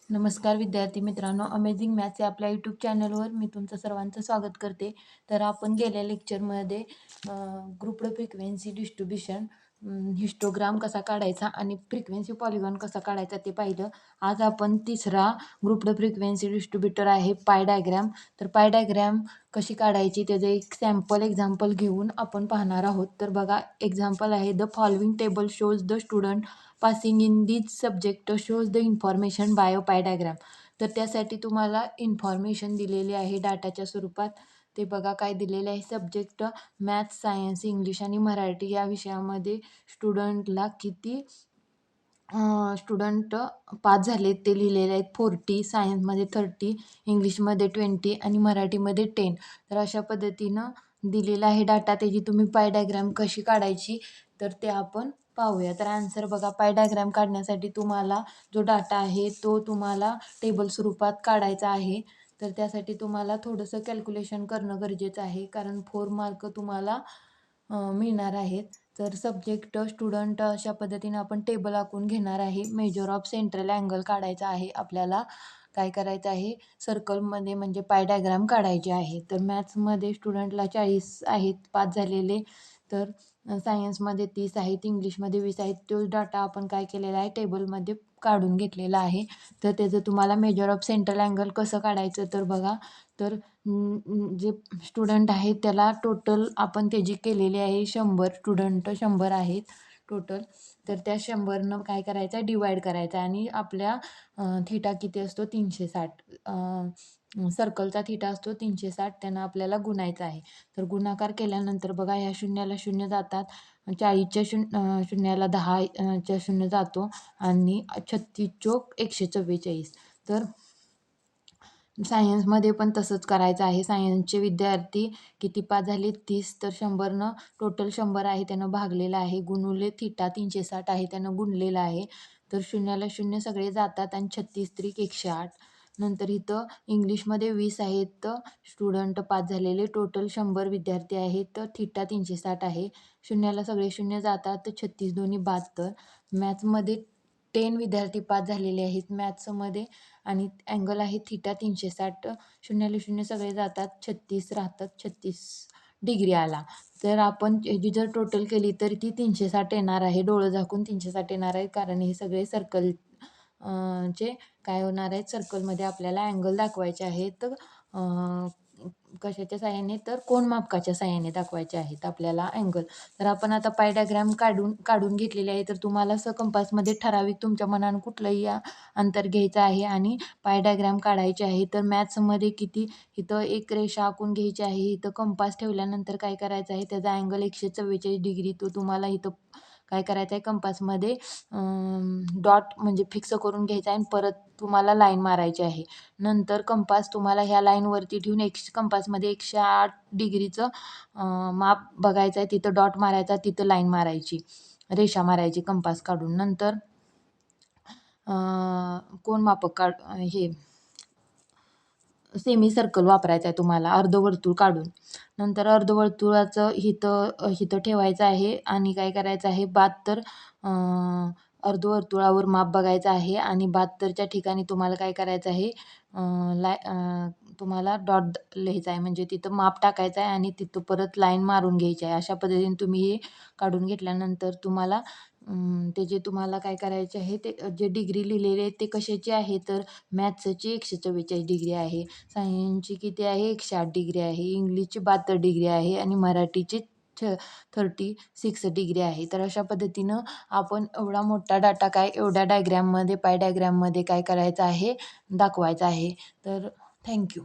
नमस्कार विद्यार्थी मित्रांनो, अमेझिंग मॅथ्स या आपल्या यूट्यूब चॅनलवर मी तुमचं सर्वांचं स्वागत करते. तर आपण गेल्या लेक्चरमध्ये ग्रुप्ड फ्रिक्वेन्सी डिस्ट्रीब्युशन, हिस्टोग्राम कसा काढायचा आणि फ्रिक्वेन्सी पॉलिगॉन कसा काढायचा ते पाहिलं. आज आपण तिसरा ग्रुप्ड फ्रिक्वेन्सी डिस्ट्रीब्युटर आहे पाय डायग्रॅम. तर पाय डायग्रॅम कशी काढायची त्याचं एक सॅम्पल एक्झाम्पल घेऊन आपण पाहणार आहोत. तर बघा, एक्झाम्पल आहे, the following table shows the student passing in this subject shows the information bio pie diagram. तर त्यासाठी तुम्हाला इन्फॉर्मेशन दिलेली आहे डाटाच्या स्वरूपात. ते बघा काय दिलेले आहे, सब्जेक्ट मॅथ्स, सायन्स, इंग्लिश आणि मराठी या विषयामध्ये स्टुडंटला किती स्टुडंट पास झाले ते लिहिलेले आहेत. 40, सायन्समध्ये 30, इंग्लिशमध्ये 20 आणि मराठीमध्ये 10. तर अशा पद्धतीनं दिलेला आहे डाटा. त्याची तुम्ही पाय डायग्राम कशी काढायची तर ते आपण पाहूया. तर आन्सर बघा, पाय डायग्राम काढण्यासाठी तुम्हाला जो डाटा आहे तो तुम्हाला टेबल स्वरूपात काढायचा आहे. तर त्यासाठी तुम्हाला थोडंसं कॅल्क्युलेशन करणं गरजेचं आहे, कारण 4 मार्क तुम्हाला मिळणार आहेत. तर सब्जेक्ट स्टुडंट अशा पद्धतीने आपण टेबल आखून घेणार आहे. मेजर ऑफ सेंट्रल अँगल काढायचा आहे आपल्याला. काय करायचं आहे, सर्कलमध्ये म्हणजे पाय डायग्राम काढायचे आहे. तर मॅथ्समध्ये स्टुडंटला 40 आहेत पास झालेले, तर सायन्समध्ये 30 आहेत, इंग्लिशमध्ये 20 आहेत. तोच डाटा आपण काय केलेला आहे, टेबलमध्ये काढून घेतलेला आहे. तर त्याचं तुम्हाला मेजर ऑफ सेंट्रल अँगल कसं काढायचं तर बघा, तर जे स्टुडंट आहेत त्याला टोटल आपण त्याची केलेली आहे 100. स्टुडंट 100 आहेत टोटल. तर त्या 100नं काय करायचं आहे, डिवाईड करायचं आहे आणि आपल्या थिटा किती असतो 360. सर्कलचा थिटा असतो 360, त्यांना आपल्याला गुणायचं आहे. तर गुणाकार केल्यानंतर बघा, ह्या शून्याला शून्य जातात, 40च्या शून्याला 10 च्या शून्य जातो आणि 36 चोक 144. तर सायन्समध्ये पण तसंच करायचं आहे. सायन्सचे विद्यार्थी किती पास झाले 30, तर 100नं टोटल 100 आहे त्यानं भागलेलं आहे, गुणुले थिटा 360 आहे त्यानं गुणलेलं आहे. तर शून्याला शून्य सगळे जातात आणि 36 त्रिक 108. नंतर इथं इंग्लिशमध्ये 20 आहेत स्टुडंट पास झालेले, टोटल 100 विद्यार्थी आहेत, तर थिटा 360 आहे. शून्याला सगळे शून्य जातात, तर 36 दोन्ही 72. मॅथ्समध्ये 10 विद्यार्थी पास झालेले आहेत मॅथ्समध्ये आणि अँगल आहे थिटा 360. शून्याला शून्य सगळे जातात, 36 राहतात, 36 डिग्री आला. तर आपण जी जर टोटल केली तर ती 360 येणार आहे. डोळं झाकून 360 येणार आहे, कारण हे सगळे सर्कल चे काय होणार आहेत, सर्कलमध्ये आपल्याला अँगल दाखवायचे आहेत. कशाच्या साहाय्याने तर कोनमापकाच्या साहाय्याने दाखवायचे आहेत आपल्याला अँगल. तर आपण आता पाय डायग्राम काढून घेतलेले आहे. तर तुम्हाला असं कंपासमध्ये ठराविक तुमच्या मनानं कुठलंही अंतर घ्यायचं आहे आणि पाय डायग्राम काढायचे आहे. तर मॅथ्समध्ये किती, इथं एक रेषा आखून घ्यायची आहे. इथं कंपास ठेवल्यानंतर काय करायचं आहे, त्याचा अँगल 144 डिग्री तो तुम्हाला इथं काय करायचं आहे, कंपासमध्ये डॉट म्हणजे फिक्स करून घ्यायचा आहे आणि परत तुम्हाला लाईन मारायची आहे. नंतर कंपास तुम्हाला ह्या लाईनवरती ठेवून कंपासमध्ये 108 डिग्रीचं माप बघायचं आहे, तिथं डॉट मारायचा, तिथं लाईन मारायची, रेषा मारायची कंपास काढून. नंतर कोण मापक हे सेमी सर्कल वापरायचं आहे तुम्हाला अर्धवर्तुळ काढून. नंतर अर्धवर्तुळाचं हिथं ठेवायचं आहे आणि काय करायचं आहे, 72 अर्धवर्तुळावर माप बघायचं आहे आणि 72च्या ठिकाणी तुम्हाला काय करायचं आहे, तुम्हाला डॉट लिहायचा आहे, म्हणजे तिथं माप टाकायचं आहे आणि तिथं परत लाईन मारून घ्यायची आहे. अशा पद्धतीने तुम्ही हे काढून घेतल्यानंतर तुम्हाला त्याचे तुम्हाला काय करायचे आहे, ते जे डिग्री लिहिलेले आहे ते कशाची आहे तर मॅथ्सची 144 डिग्री आहे, सायन्सची किती आहे 108 डिग्री आहे, इंग्लिशची 72 डिग्री आहे आणि मराठीची 36 डिग्री आहे. तर अशा पद्धतीनं आपण एवढा मोठा डाटा एवढ्या डायग्रॅममध्ये पाय डायग्रॅममध्ये काय करायचं आहे, दाखवायचा आहे. तर थँक्यू.